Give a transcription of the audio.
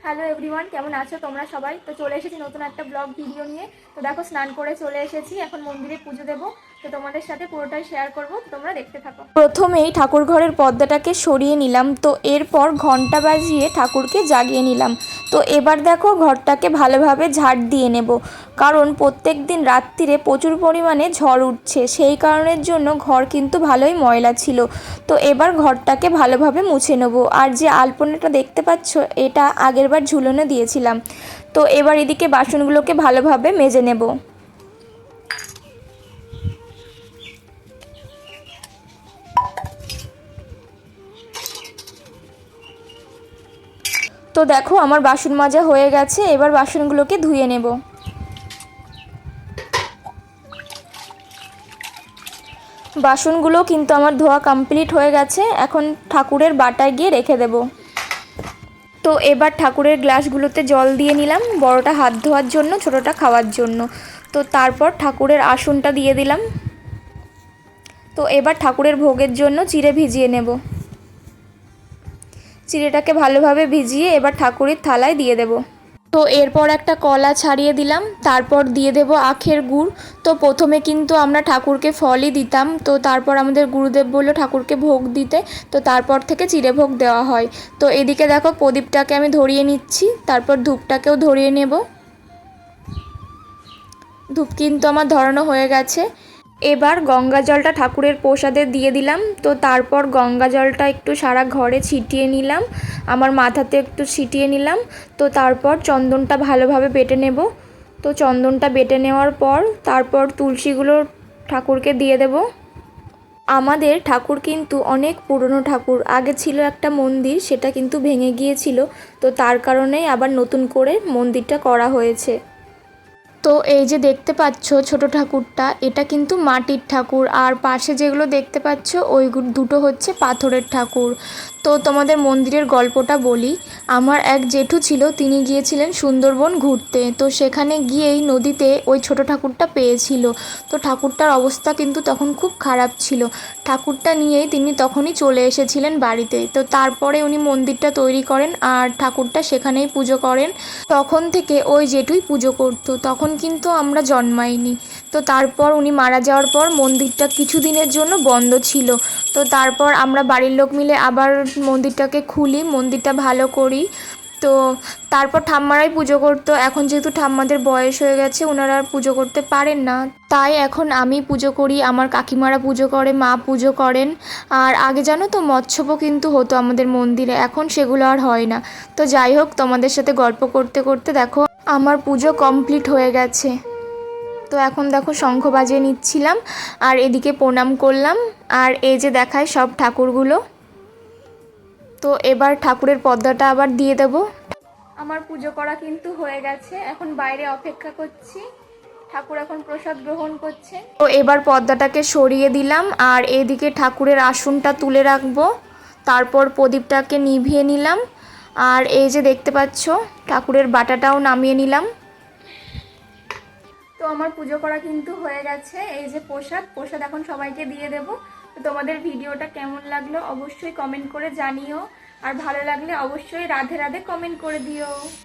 Hello everyone, কেমন আছো তোমরা সবাই? তো চলে এসেছি নতুন একটা ব্লগ ভিডিও নিয়ে। তো দেখো, স্নান করে চলে এসেছি, এখন মন্দিরে পুজো দেবো। তো তোমাদের সাথে পুরোটাই শেয়ার করব, তো তোমরা দেখতে থাকো। প্রথমেই ঠাকুর ঘরের পর্দাটাকে সরিয়ে নিলাম, তো এরপর ঘন্টা বাজিয়ে ঠাকুরকে জাগিয়ে নিলাম। তো এবার দেখো, ঘরটাকে ভালোভাবে ঝাড় দিয়ে নেব, কারণ প্রত্যেক দিন রাত্রিরে প্রচুর পরিমাণে ঝড় উঠছে, সেই কারণের জন্য ঘর কিন্তু ভালোই ময়লা ছিল। তো এবার ঘরটাকে ভালোভাবে মুছে নেব। আর যে আলপনাটা দেখতে পাচ্ছ, এটা আগেরবার ঝুলনে দিয়েছিলাম। তো এবার এদিকে বাসনগুলোকে ভালোভাবে মেজে নেব। তো দেখো, আমার বাসন মাজা হয়ে গেছে, এবার বাসনগুলোকে ধুয়ে নেব। বাসনগুলো কিন্তু আমার ধোয়া কমপ্লিট হয়ে গেছে, এখন ঠাকুরের বাটায় গিয়ে রেখে দেব। তো এবার ঠাকুরের গ্লাসগুলোতে জল দিয়ে নিলাম, বড়টা হাত ধোয়ার জন্য, ছোটোটা খাওয়ার জন্য। তো তারপর ঠাকুরের আসনটা দিয়ে দিলাম। তো এবার ঠাকুরের ভোগের জন্য চিড়ে ভিজিয়ে নেব। চিড়েটাকে ভালোভাবে ভিজিয়ে এবার ঠাকুরের থালায় দিয়ে দেব। তো এরপর একটা কলা ছাড়িয়ে দিলাম, তারপর দিয়ে দেব আখের গুড়। তো প্রথমে কিন্তু আমরা ঠাকুরকে ফলই দিতাম, তো তারপর আমাদের গুরুদেব বলল ঠাকুরকে ভোগ দিতে, তো তারপর থেকে চিড়ে ভোগ দেওয়া হয়। তো এদিকে দেখো, প্রদীপটাকে আমি ধরিয়ে নিচ্ছি, তারপর ধূপটাকেও ধরিয়ে নেব। ধূপ কিন্তু আমার ধরানো হয়ে গেছে। এবার গঙ্গা জলটা ঠাকুরের প্রসাদে দিয়ে দিলাম। তো তারপর গঙ্গা জলটা একটু সারা ঘরে ছিটিয়ে নিলাম, আমার মাথাতে একটু ছিটিয়ে নিলাম। তো তারপর চন্দনটা ভালোভাবে বেটে নেব। তো চন্দনটা বেটে নেওয়ার পর তারপর তুলসীগুলো ঠাকুরকে দিয়ে দেব। আমাদের ঠাকুর কিন্তু অনেক পুরনো ঠাকুর, আগে ছিল একটা মন্দির, সেটা কিন্তু ভেঙে গিয়েছিল। তো তার কারণেই আবার নতুন করে মন্দিরটা করা হয়েছে। তো এই যে দেখতে পাচ্ছ ছোট ঠাকুরটা, এটা কিন্তু মাটির ঠাকুর, আর পাশে যেগুলো দেখতে পাচ্ছ ওই দুটো হচ্ছে পাথরের ঠাকুর। তো তোমাদের মন্দিরের গল্পটা বলি। আমার এক জেঠু ছিল, তিনি গিয়েছিলেন সুন্দরবন ঘুরতে। তো সেখানে গিয়েই নদীতে ওই ছোট ঠাকুরটা পেয়েছিল। তো ঠাকুরটার অবস্থা কিন্তু তখন খুব খারাপ ছিল। ঠাকুরটা নিয়েই তিনি তখনই চলে এসেছিলেন বাড়িতে। তো তারপরে উনি মন্দিরটা তৈরি করেন আর ঠাকুরটা সেখানেই পুজো করেন। তখন থেকে ওই জেঠুই পুজো করতো, তখন কিন্তু আমরা জন্মাইনি। তো তারপর উনি মারা যাওয়ার পর মন্দিরটা কিছুদিনের জন্য বন্ধ ছিল। তো তারপর আমরা বাড়ির লোক মিলে আবার মন্দিরটাকে খুলি, মন্দিরটা ভালো করি। তো তারপর ঠাম্মারাই পুজো করতো। এখন যেহেতু ঠাম্মাদের বয়স হয়ে গেছে, ওনারা আর পুজো করতে পারেন না, তাই এখন আমি পুজো করি, আমার কাকিমারা পুজো করে, মা পুজো করেন। আর আগে জানো তো, মৎস্যপও কিন্তু হতো আমাদের মন্দিরে, এখন সেগুলো আর হয় না। তো যাই হোক, তোমাদের সাথে গল্প করতে করতে দেখো আমার পুজো কমপ্লিট হয়ে গেছে। তো এখন দেখো শঙ্খ বাজিয়ে নিচ্ছিলাম, আর এদিকে প্রণাম করলাম। আর এই যে দেখায় সব ঠাকুরগুলো। তো এবার ঠাকুরের পর্দাটা আবার দিয়ে দেব। আমার পুজো করা কিন্তু হয়ে গেছে, এখন বাইরে অপেক্ষা করছি, ঠাকুর এখন প্রসাদ গ্রহণ করছে। তো এবার পর্দাটাকে সরিয়ে দিলাম, আর এদিকে ঠাকুরের আসনটা তুলে রাখবো। তারপর প্রদীপটাকে নিভিয়ে নিলাম, আর এই যে দেখতে পাচ্ছ ঠাকুরের বাটাটাও নামিয়ে নিলাম। তো আমার পুজো করা কিন্তু হয়ে গেছে। এই যে প্রসাদ এখন সবাইকে দিয়ে দেব। তো তোমাদের ভিডিওটা কেমন লাগলো অবশ্যই কমেন্ট করে জানিও, আর ভালো লাগলে অবশ্যই রাধে রাধে কমেন্ট করে দিও।